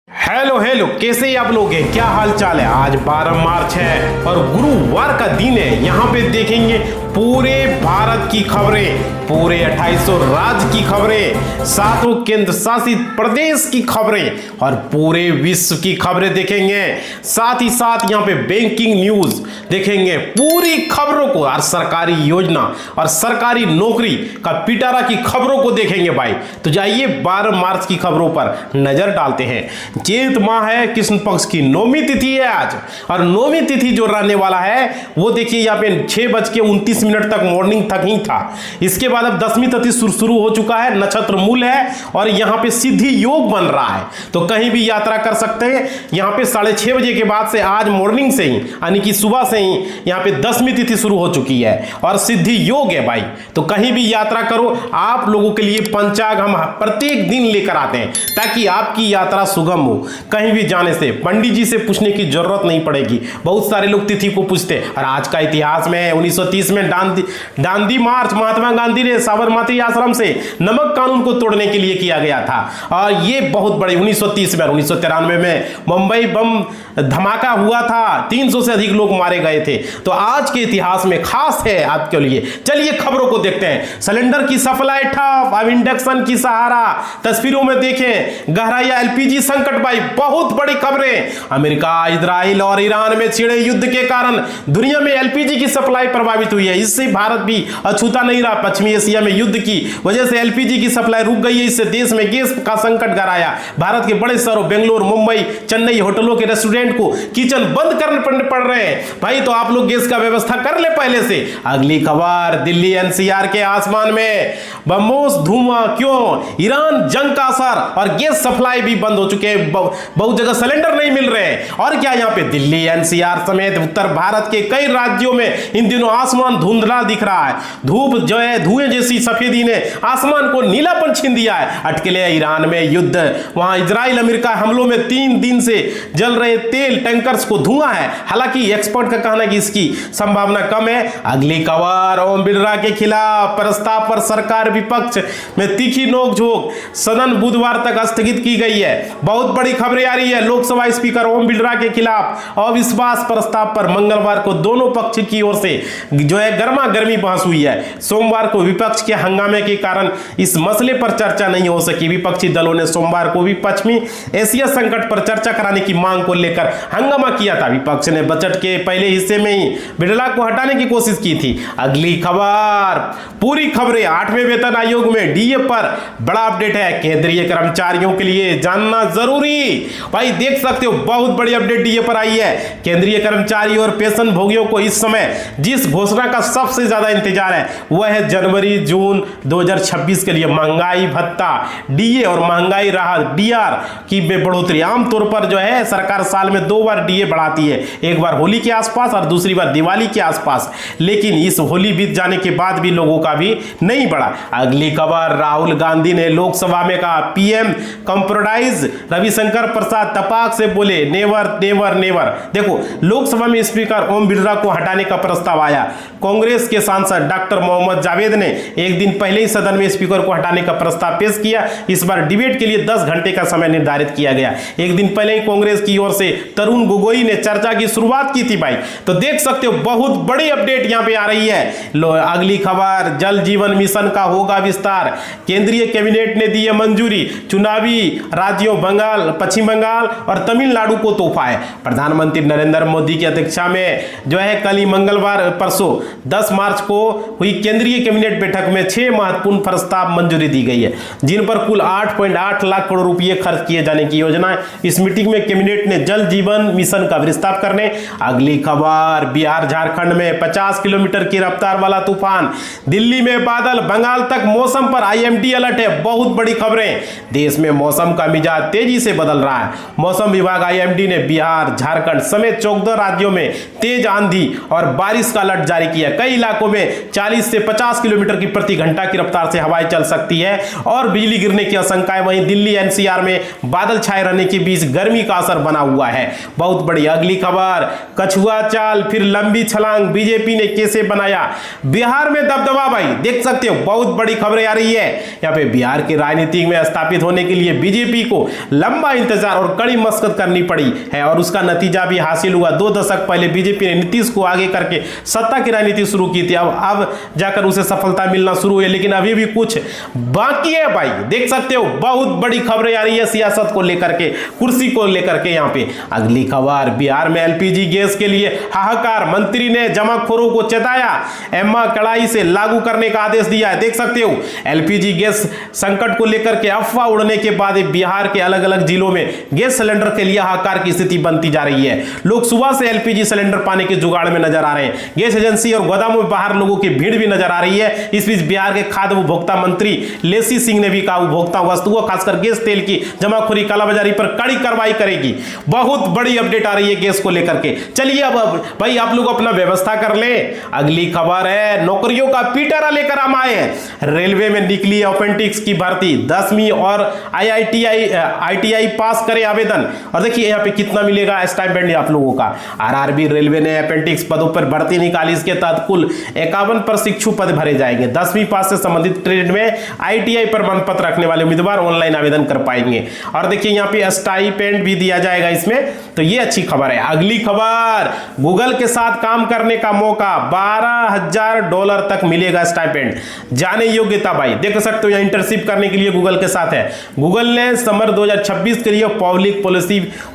Hello hello, कैसे आप लोग हैं? क्या हाल चाल है? आज 12 मार्च है और गुरुवार का दिन है। यहाँ पे देखेंगे पूरे भारत की खबरें, पूरे 2800 राज्य की खबरें, सातों केंद्र शासित प्रदेश की खबरें और पूरे विश्व की खबरें देखेंगे। साथ ही साथ यहाँ पे बैंकिंग न्यूज देखेंगे, पूरी खबरों को और सरकारी योजना और सरकारी नौकरी का पिटारा की खबरों को देखेंगे भाई। तो जाइए 12 मार्च की खबरों पर नजर डालते हैं। चैत माह है, कृष्ण पक्ष की नौवीं तिथि है आज, और नौवीं तिथि जो रहने वाला है वो देखिए यहाँ पे 6:29 तक मॉर्निंग तक ही था। इसके बाद अब 10वीं तिथि शुरू हो चुका है, नक्षत्र मूल है और यहाँ पे सिद्धि योग बन रहा है, तो कहीं भी यात्रा कर सकते हैं। यहाँ पे 6:30 बजे के बाद से आज मॉर्निंग से ही यानी कि सुबह से ही यहाँ पे 10वीं तिथि शुरू हो चुकी है और सिद्धि योग है भाई। तो कहीं भी यात्रा करो, आप लोगों के लिए पंचांग हम प्रत्येक दिन लेकर आते हैं ताकि आपकी यात्रा सुगम हो। कहीं भी जाने से पंडित जी से पूछने की जरूरत नहीं पड़ेगी। बहुत सारे लोग तिथि को पूछते और आज का इतिहास में 1930 में दांडी मार्च महात्मा गांधी ने साबरमती आश्रम से नमक कानून को तोड़ने के लिए किया गया था और ये बहुत बड़े 1930 में। 1993 में मुंबई बम धमाका हुआ था, 300 से अधिक लोग मारे गए थे। तो आज के इतिहास में खास है आपके लिए। चलिए खबरों को देखते हैं। सिलेंडर की सप्लाई ठप, अब इंडक्शन की सहारा। तस्वीरों में देखें गहराया एलपीजी संकट भाई, बहुत बड़ी खबरें। अमेरिका, इजराइल और ईरान में छिड़े युद्ध के कारण दुनिया में एलपीजी की सप्लाई प्रभावित हुई है। इससे भारत भी अछूता नहीं रहा। पश्चिमी एशिया में युद्ध की वजह से एलपीजी की सप्लाई रुक गई है। इससे देश में गैस का संकट गहराया। भारत के बड़े शहरों बेंगलोर, मुंबई, चेन्नई होटलों के रेस्टोरेंट को किचन बंद करने पड़ रहे हैं भाई। तो आप लोग गैस का व्यवस्था कर ले पहले से। अगली खबर, दिल्ली एनसीआर के आसमान में बमोस धुआं क्यों? ईरान जंग का असर और गैस सप्लाई भी बंद हो चुके हैं। बहुत जगह सिलेंडर नहीं मिल रहे हैं। और क्या यहाँ पे दिल्ली एनसीआर समेत उत्तर भारत के कई राज्यों में इन दिनों आसमान धुंधला दिख रहा है। धूप जो है धुएं जैसी सफेदी ने आसमान को नीलापन छीन दिया है। अटके ईरान में युद्ध, वहां इजराइल अमेरिका हमलों में 3 दिन से जल रहे तेल टैंकर्स को धुआं है। हालांकि एक्सपर्ट का कहना है कि इसकी संभावना कम है। अगली खबर, ओम बिरला के खिलाफ प्रस्ताव पर सरकार विपक्ष में तीखी नोकझोंक। सदन बुधवार तक स्थगित की गई है। बहुत बड़ी खबरें आ रही है। लोकसभा स्पीकर ओम बिरला के खिलाफ अविश्वास प्रस्ताव पर मंगलवार को दोनों पक्ष की ओर से जो है गर्मा गर्मी बहस हुई है। सोमवार को विपक्ष के हंगामे के कारण इस मसले पर चर्चा नहीं हो सकी। विपक्षी दलों ने सोमवार को भी पश्चिमी एशिया संकट पर चर्चा कराने की मांग को लेकर हंगामा किया था। विपक्ष ने बजट के पहले हिस्से में ही बिरला को हटाने की कोशिश की थी। अगली खबर, पूरी खबरें 8वें वेतन आयोग में डीए पर बड़ा अपडेट है। केंद्रीय कर्मचारियों के लिए जानना जरूरी भाई, देख सकते हो बहुत बड़ी अपडेट डीए पर आई है। केंद्रीय कर्मचारी और पेंशन भोगियों को इस समय जिस घोषणा का सबसे ज्यादा इंतजार है वह है जनवरी जून 2026 के लिए महंगाई भत्ता, डीए और महंगाई राहत डीआर की बढ़ोतरी। आमतौर पर जो है सरकार साल में 2 बार डीए बढ़ाती है, एक बार होली के आसपास और दूसरी बार दिवाली के आसपास। लेकिन इस होली बीत जाने के बाद भी लोगों का भी नहीं बढ़ा। अगली खबर, राहुल गांधी ने लोकसभा में कहा पीएम कंप्रोमाइज। रविशंकर प्रसाद तपाक से बोले नेवर नेवर नेवर। देखो लोकसभा में स्पीकर ओम बिरला को हटाने का प्रस्ताव आया। कांग्रेस के सांसद डॉक्टर मोहम्मद जावेद ने एक दिन पहले ही सदन में स्पीकर को हटाने का प्रस्ताव पेश किया। इस बार डिबेट के लिए 10 घंटे का समय निर्धारित किया गया। एक दिन पहले ही कांग्रेस की ओर से तरुण गोगोई ने चर्चा की शुरुआत की थी भाई। तो देख सकते हो बहुत बड़ी अपडेट यहां पे आ रही है। अगली खबर, जल जीवन मिशन का होगा विस्तार। केंद्रीय कैबिनेट ने दी है मंजूरी। चुनावी राज्यों बंगाल, पश्चिम बंगाल और तमिलनाडु को तोहफा है। प्रधानमंत्री नरेंद्र मोदी की अध्यक्षता में जो है कल ही मंगलवार परसों 10 मार्च को हुई केंद्रीय कैबिनेट बैठक में 6 महत्वपूर्ण प्रस्ताव मंजूरी दी गई है, जिन पर कुल 8.8 लाख करोड़ रुपए खर्च किए जाने की योजना है। इस मीटिंग में कैबिनेट ने जल जीवन मिशन का विस्तार करने। अगली खबर, बिहार झारखंड में 50 किलोमीटर की रफ्तार वाला तूफान। दिल्ली में बादल, बंगाल तक मौसम पर आईएमडी अलर्ट है। बहुत बड़ी खबरें, देश में मौसम का मिजाज तेजी से बदल रहा है। मौसम विभाग आईएमडी ने बिहार, झारखंड समेत 14 राज्यों में तेज आंधी और बारिश का अलर्ट जारी किया। कई इलाकों में 40 से 50 किलोमीटर की प्रति घंटा की रफ्तार से हवाएं चल सकती है और बिजली गिरने की आशंका है। वहीं दिल्ली एनसीआर में बादल छाए रहने के बीच गर्मी का असर बना हुआ है। बहुत बड़ी अगली खबर, कछुआ चाल फिर लंबी छलांग, बीजेपी ने कैसे बनाया बिहार में दबदबा भाई। देख सकते हो बहुत बड़ी खबरें आ रही है। यहाँ पे बिहार की राजनीति में स्थापित होने के लिए बीजेपी को लंबा इंतजार और कड़ी मशक्कत करनी पड़ी है और उसका नतीजा भी हासिल हुआ। 2 दशक पहले बीजेपी ने नीतीश को आगे करके सत्ता की राजनीति शुरू की थी, अब जाकर उसे सफलता मिलना शुरू हुई, लेकिन अभी भी कुछ बाकी है भाई। देख सकते हो बहुत बड़ी खबरें आ रही है सियासत को लेकर के, कुर्सी को लेकर के। यहाँ पे अगली खबर, बिहार में एलपीजी गैस के लिए हाहाकार, मंत्री ने जमाखोरों को चेताया, एम्मा कड़ाई से लागू करने का आदेश दिया है। देख सकते हो एलपीजी गैस संकट को लेकर के अफवाह उड़ने के बाद बिहार के अलग अलग जिलों में गैस सिलेंडर के लिए हाहाकार की स्थिति बनती जा रही है। लोग सुबह से एलपीजी सिलेंडर पाने के जुगाड़ में नजर आ रहे हैं। गैस एजेंसी और गोदामों में बाहर लोगों की भीड़ भी नजर आ रही है। इस बीच बिहार के खाद्य उपभोक्ता मंत्री लेसी सिंह ने भी कहा उपभोक्ता वस्तुओं खासकर गैस तेल की जमाखोरी कालाबाजारी पर कड़ी कार्रवाई करेगी। बहुत बड़ी अपडेट आ रही है गैस को लेकर के। चलिए अब भाई आप लोग अपना व्यवस्था कर ले। अगली खबर है नौकरियों का पिटारा लेकर हम आए हैं। रेलवे में निकली अप्रेंटिस की भर्ती, 10वीं और आईटीआई पास करे आवेदन। और देखिए यहाँ पे कितना मिलेगा स्टाइपेंड आप लोगों का। आरआरबी रेलवे ने अप्रेंटिस पदों पर भर्ती निकाली। इसके तहत कुल 51 प्रशिक्षु पद भरे जाएंगे। 10वीं पास से संबंधित ट्रेड में आईटीआई प्रमाण पत्र रखने वाले उम्मीदवार ऑनलाइन आवेदन कर पाएंगे। और देखिए यहाँ पे स्टाइपेंड भी दिया जाएगा इसमें, तो ये अच्छी खबर है। अगली खबर, गूगल के साथ काम करने का मौका, $12,000 तक मिलेगा स्टाइपेंड। जाने योग्यता भाई, देख सकते हो यहाँ इंटर्नशिप करने के लिए गूगल के साथ है। गूगल ने समर 2026 के लिए पब्लिक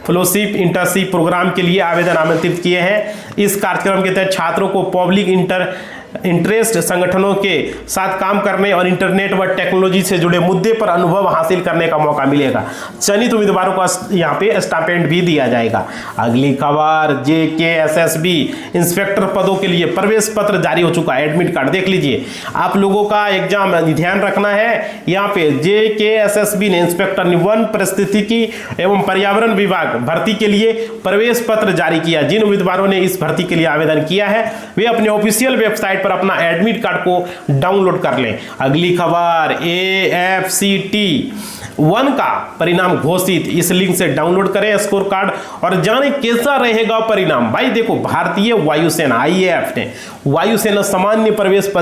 फेलोशिप इंटर्नशिप प्रोग्राम के लिए आवेदन आमंत्रित किए हैं। इस कार्यक्रम के तहत छात्रों को पब्लिक इंटरेस्ट संगठनों के साथ काम करने और इंटरनेट व टेक्नोलॉजी से जुड़े मुद्दे पर अनुभव हासिल करने का मौका मिलेगा। चयनित उम्मीदवारों को यहाँ पे स्टाइपेंड भी दिया जाएगा। अगली खबर, जेकेएसएसबी इंस्पेक्टर पदों के लिए प्रवेश पत्र जारी हो चुका है, एडमिट कार्ड देख लीजिए। आप लोगों का एग्जाम ध्यान रखना है। यहाँ पे जेकेएसएसबी ने इंस्पेक्टर वन पारिस्थितिकी एवं पर्यावरण विभाग भर्ती के लिए प्रवेश पत्र जारी किया। जिन उम्मीदवारों ने इस भर्ती के लिए आवेदन किया है वे अपने ऑफिशियल वेबसाइट पर अपना एडमिट कार्ड को डाउनलोड कर लें। अगली खबर, AFCT 1 का परिणाम घोषित, इस लिंक से डाउनलोड करें स्कोर कार्ड और जाने कैसा रहेगा परिणाम। भाई देखो भारतीय वायुसेना IAF ने वायुसेना सामान्य प्रवेश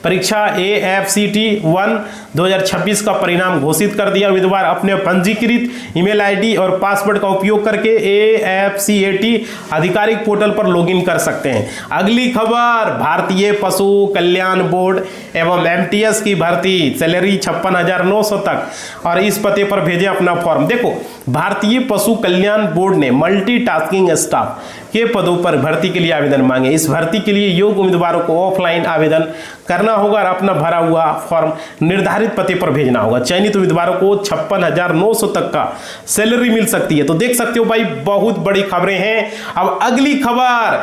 परीक्षा AFCT 1 2026 का परिणाम घोषित कर दिया। उम्मीदवार अपने पंजीकृत ईमेल आईडी और पासवर्ड का उपयोग करके AFCAT आधिकारिक पोर्टल पर लॉगिन कर सकते हैं। अगली खबर, भारतीय पशु कल्याण बोर्ड एवं MTS की भर्ती, सैलरी 56,900 तक और इस पते पर भेजें अपना फॉर्म। देखो भारतीय पशु कल्याण बोर्ड ने मल्टीटास्किंग स्टाफ के पदों पर भर्ती के लिए आवेदन मांगे। इस भर्ती के लिए योग्य उम्मीदवारों को ऑफलाइन आवेदन करना होगा और अपना भरा हुआ फॉर्म निर्धारित पते पर भेजना होगा। चयनित उम्मीदवारों को 56,900 तक का सैलरी मिल सकती है। तो देख सकते हो भाई बहुत बड़ी खबरें हैं। अब अगली खबर,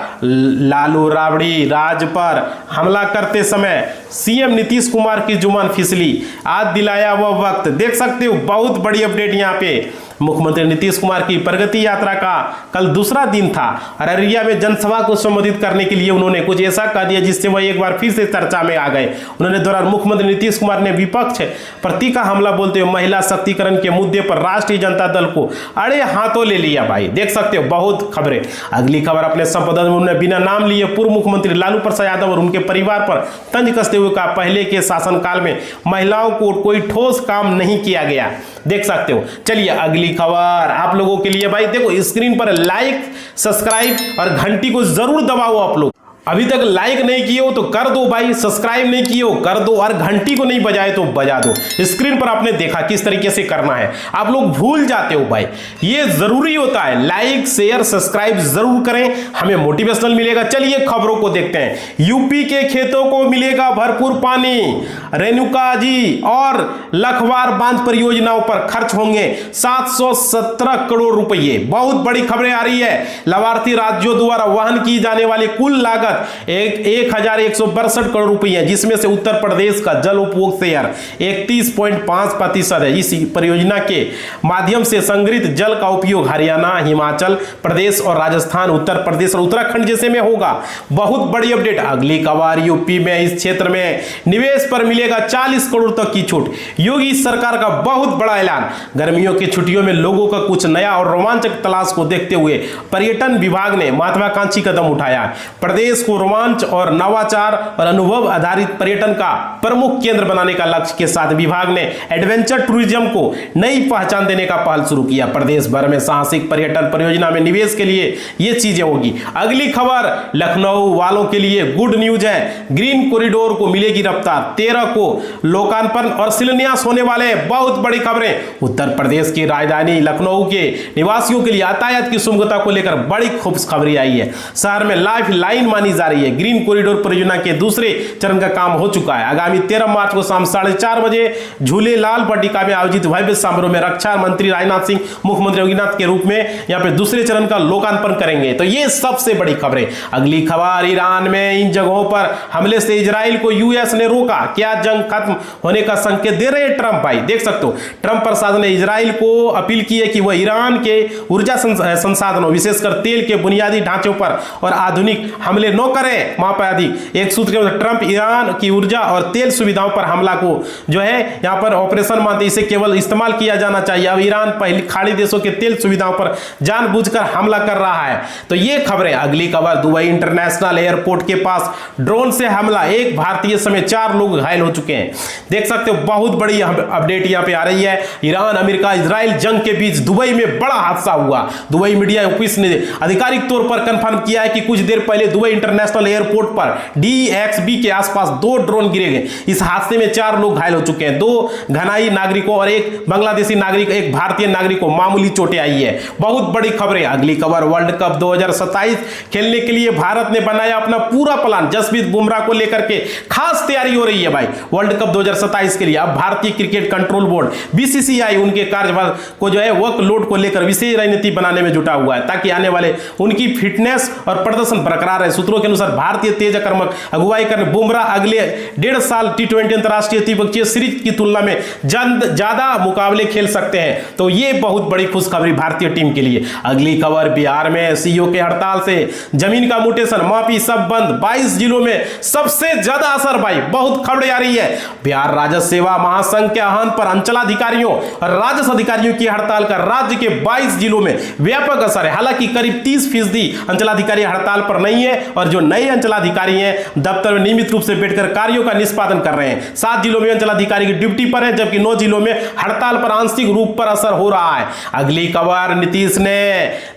लालू राबड़ी राज पर हमला करते समय सीएम नीतीश कुमार की जुबान फिसली, आज दिलाया वह वक्त। देख सकते हो बहुत बड़ी अपडेट यहाँ पे। मुख्यमंत्री नीतीश कुमार की प्रगति यात्रा का कल दूसरा दिन था। अररिया में जनसभा को संबोधित करने के लिए उन्होंने कुछ ऐसा कह दिया जिससे वह एक बार फिर से चर्चा में आ गए। उन्होंने दौरान मुख्यमंत्री नीतीश कुमार ने विपक्ष प्रति का हमला बोलते हुए महिला शक्तिकरण के मुद्दे पर राष्ट्रीय जनता दल को अड़े हाथों ले लिया। भाई देख सकते हो बहुत खबरें। अगली खबर, अपने संबोधन में उन्होंने बिना नाम लिए पूर्व मुख्यमंत्री लालू प्रसाद यादव और उनके परिवार पर तंज कसते हुए कहा, पहले के शासनकाल में महिलाओं को कोई ठोस काम नहीं किया गया। देख सकते हो। चलिए अगली खबर आप लोगों के लिए भाई, देखो स्क्रीन पर लाइक सब्सक्राइब और घंटी को जरूर दबाओ। आप लोग अभी तक लाइक नहीं किए हो तो कर दो भाई, सब्सक्राइब नहीं किए हो कर दो और घंटी को नहीं बजाए तो बजा दो। स्क्रीन पर आपने देखा किस तरीके से करना है, आप लोग भूल जाते हो भाई, ये जरूरी होता है। लाइक शेयर सब्सक्राइब जरूर करें, हमें मोटिवेशनल मिलेगा। चलिए खबरों को देखते हैं। यूपी के खेतों को मिलेगा भरपूर पानी, रेणुका जी और लखवार बांध परियोजनाओं पर खर्च होंगे 717 करोड़ रुपए। बहुत बड़ी खबरें आ रही है। लाभार्थी राज्यों द्वारा वहन की जाने वाली कुल लागत 1,162 करोड़ रुपए है, जिसमें से उत्तर प्रदेश का जल उपभोग शेयर 31.5% है। इस परियोजना के माध्यम से संग्रहित जल का उपयोग हरियाणा, हिमाचल प्रदेश और राजस्थान, उत्तर प्रदेश और उत्तराखंड जैसे में होगा। बहुत बड़ी अपडेट। अगली खबर, यूपी में इस क्षेत्र में निवेश पर मिलेगा 40 करोड़ तक की छूट। योगी सरकार का बहुत बड़ा ऐलान। गर्मियों की छुट्टियों में लोगों का कुछ नया और रोमांचक तलाश को देखते हुए पर्यटन विभाग ने महत्वाकांक्षी कदम उठाया। प्रदेश को रोमांच और नवाचार और अनुभव आधारित पर्यटन का प्रमुख केंद्र बनाने का लक्ष्य के साथ विभाग ने एडवेंचर टूरिज्म को नई पहचान देने का पहल शुरू किया। प्रदेश भर में साहसिक पर्यटन परियोजना में निवेश के लिए ये चीजें होगी। अगली खबर लखनऊ वालों के लिए गुड न्यूज है। ग्रीन कॉरिडोर को मिलेगी रफ्तार, 13 को लोकार्पण और शिलान्यास होने वाले। बहुत बड़ी खबरें। उत्तर प्रदेश की राजधानी लखनऊ के निवासियों के लिए यातायात की सुगमता को लेकर बड़ी खुशखबरी आई है। शहर में लाइफ लाइन मानी जा रही है। ग्रीन कॉरिडोर परियोजना के दूसरे चरण का काम हो चुका है। आगामी 13 मार्च को शाम 4:30 बजे झूलेलाल वाटिका में आयोजित भव्य समारोह में रक्षा मंत्री राजनाथ सिंह मुख्यमंत्री योगी आदित्यनाथ के रूप में यहां पे दूसरे चरण का लोकार्पण करेंगे। तो ये सबसे बड़ी खबरें। अगली खबर, ईरान में इन जगहों पर हमले से इजराइल को यूएस ने रोका। क्या जंग खत्म होने का संकेत दे रहे हैं ट्रंप भाई? देख सकते हो ट्रंप प्रशासन ने इजराइल को अपील की है कि वह ईरान के ऊर्जा संसाधनों विशेषकर तेल के बुनियादी ढांचों पर और आधुनिक हमले न करें। वहां पर अधिक एक सूत्र के अनुसार ट्रंप ईरान की ऊर्जा और तेल सुविधाओं पर हमला को जो है यहां पर ऑपरेशन मानते, इसे केवल इस्तेमाल किया जाना चाहिए। अब ईरान पहले खाड़ी देशों के तेल सुविधाओं पर जानबूझकर हमला कर रहा है। तो ये खबरें। अगली खबर, दुबई इंटरनेशनल एयरपोर्ट के पास ड्रोन से हमला, एक भारतीय समेत 4 लोग घायल हो चुके हैं। देख सकते हो बहुत बड़ी अपडेट यहां पे आ रही है। ईरान अमेरिका इजराइल जंग के बीच दुबई में बड़ा हादसा हुआ। दुबई मीडिया ऑफिस ने आधिकारिक तौर पर कंफर्म किया है कि कुछ देर पहले दुबई इंटरनेशनल एयरपोर्ट पर DXB के आसपास 2 ड्रोन गिरे गए। इस हादसे में 4 लोग घायल हो चुके हैं। 2 घनाई नागरिकों और एक बांग्लादेशी नागरिक, एक भारतीय नागरिक को मामूली चोटें आई है। बहुत बड़ी खबरें। अगली खबर, वर्ल्ड कप 2027 खेलने के लिए भारत ने बनाया अपना पूरा प्लान। जसप्रीत बुमराह को लेकर के खास तैयारी हो रही है भाई वर्ल्ड कप 2027 के लिए। अब भारतीय क्रिकेट कंट्रोल बोर्ड BCCI उनके कार्यभार को जो है वर्कलोड को लेकर विशेष रणनीति बनाने में जुटा हुआ है ताकि आने वाले उनकी फिटनेस और प्रदर्शन बरकरार है। सूत्रों के अनुसार भारतीय तेज आक्रामक अगुवाई करने बुमराह अगले 1.5 साल T20 अंतरराष्ट्रीय द्विपक्षीय सीरीज की तुलना में ज्यादा मुकाबले खेल सकते हैं। तो ये बहुत बड़ी खुशखबरी भारतीय टीम के लिए। अगली खबर, बिहार में CEO के हड़ताल से जमीन का म्यूटेशन, माफी सब बंद। 22 जिलों में सबसे ज्यादा असर भाई। बहुत खबरें आ रही है। बिहार राजस्व सेवा महासंघ के आह्वान पर अंचलाधिकारियों और राजस्व अधिकारियों की हड़ताल का राज्य के 22 जिलों में व्यापक असर है। हालांकि करीब 30% अंचलाधिकारी हड़ताल पर नहीं है और जो नए अंचलाधिकारी हैं दफ्तर में नियमित रूप से बैठकर कार्यों का निष्पादन कर रहे हैं। 7 जिलों में अंचलाधिकारी की ड्यूटी पर है जबकि 9 जिलों में हड़ताल पर आंशिक रूप पर असर हो रहा है। अगली खबर, नीतीश ने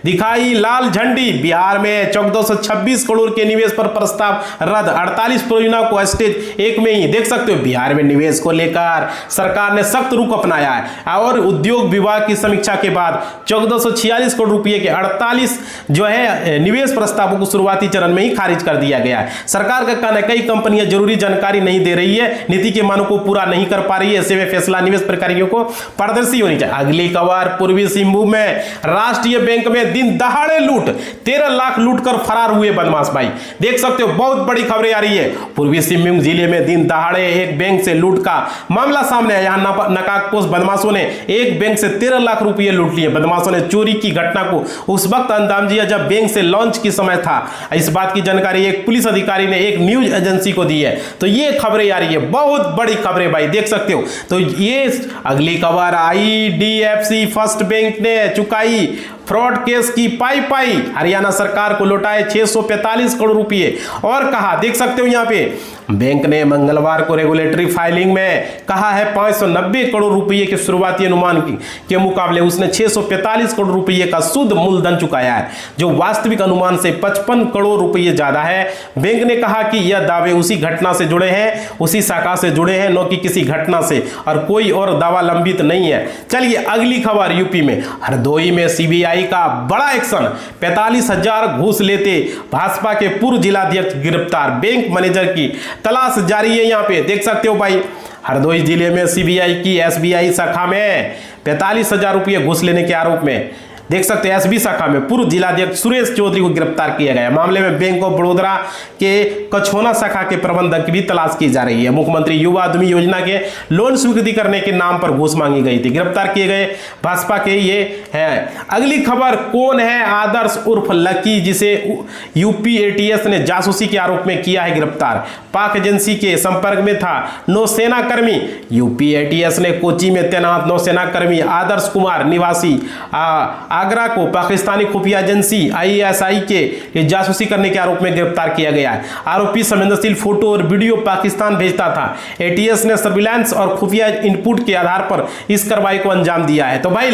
दिखाई लाल झंडी। बिहार में 1426 करोड़ के निवेश पर प्रस्ताव रद्द। 48 परियोजनाओं को स्टेज 1 में ही। देख सकते हो बिहार में निवेश को लेकर सरकार ने सख्त रुख अपनाया है और उद्योग विभाग की समीक्षा के बाद 1446 करोड़ रुपए के 48 जो है निवेश प्रस्तावों को शुरुआती चरण में ही खारिज कर दिया गया है। सरकार का कहना है कई कंपनियां जरूरी जानकारी नहीं दे रही है, नीति के मानों को पूरा नहीं कर पा रही है। ऐसे में फैसला निवेश प्रकारियों को पारदर्शी होनी चाहिए। अगली खबर, पूर्वी सिंहभूम में राष्ट्रीय बैंक में दिन दहाड़े लूट, 13 लाख लूट कर फरार हुए बदमाश भाई। देख सकते हो बहुत बड़ी खबरें आ रही है। पूर्वी सिंहभूम जिले में दिन दहाड़े एक बैंक से लूट का मामला सामने आया। यहां नकाबपोश बदमाशों ने एक बैंक से 13 लाख रुपए लूट लिए। बदमाशों ने चोरी की घटना को उस वक्त अंजाम दिया जब बैंक से लॉन्च की समय था। इस बात की जानकारी एक पुलिस अधिकारी ने एक न्यूज एजेंसी को दी है। तो ये खबरें आ रही है, बहुत बड़ी खबरें भाई, देख सकते हो। तो ये अगली खबर, IDFC फर्स्ट बैंक ने चुकाई फ्रॉड केस की पाई। हरियाणा सरकार को लौटाए 645 करोड़ रुपए। और कहा, देख सकते हो यहां पे बैंक ने मंगलवार को रेगुलेटरी फाइलिंग में कहा है 590 करोड़ रुपए के शुरुआती अनुमान के मुकाबले उसने 645 करोड़ रुपए का शुद्ध मूलधन चुकाया है, जो वास्तविक अनुमान से 55 करोड़ रुपए ज्यादा है। बैंक ने कहा कि यह दावे उसी घटना से जुड़े हैं, उसी शाखा से जुड़े हैं, न कि किसी घटना से, और कोई और दावा लंबित नहीं है। चलिए अगली खबर, यूपी में हरदोई में CBI का बड़ा एक्शन। 45,000 घूस लेते भाजपा के पूर्व जिलाध्यक्ष गिरफ्तार। बैंक मैनेजर की तलाश जारी है। यहां पे देख सकते हो भाई हरदोई जिले में CBI की SBI शाखा में 45,000 रुपये घूस लेने के आरोप में देख सकते हैं SB शाखा में पूर्व जिलाध्यक्ष सुरेश चौधरी को गिरफ्तार किया गया। मामले में बैंक ऑफ बड़ौदा के कछोना शाखा के प्रबंधक की भी तलाश की जा रही है। मुख्यमंत्री युवा उद्यमी योजना के लोन स्वीकृति करने के नाम पर घूस मांगी गई थी। गिरफ्तार किए गए भाजपा के ये हैं। अगली खबर, कौन है आदर्श उर्फ लकी, जिसे UP ATS ने जासूसी के आरोप में किया है गिरफ्तार। पाक एजेंसी के संपर्क में था नौसेना कर्मी। UP ATS ने कोची में तैनात नौसेना कर्मी आदर्श कुमार निवासी आगरा को पाकिस्तानी खुफिया एजेंसी ISI के जासूसी करने के आरोप में गिरफ्तार किया गया है। आरोपी संवेदनशील फोटो और वीडियो पाकिस्तान भेजता था। ATS ने सर्विलांस और खुफिया इनपुट के आधार पर इस कार्रवाई को अंजाम दिया है। तो भाई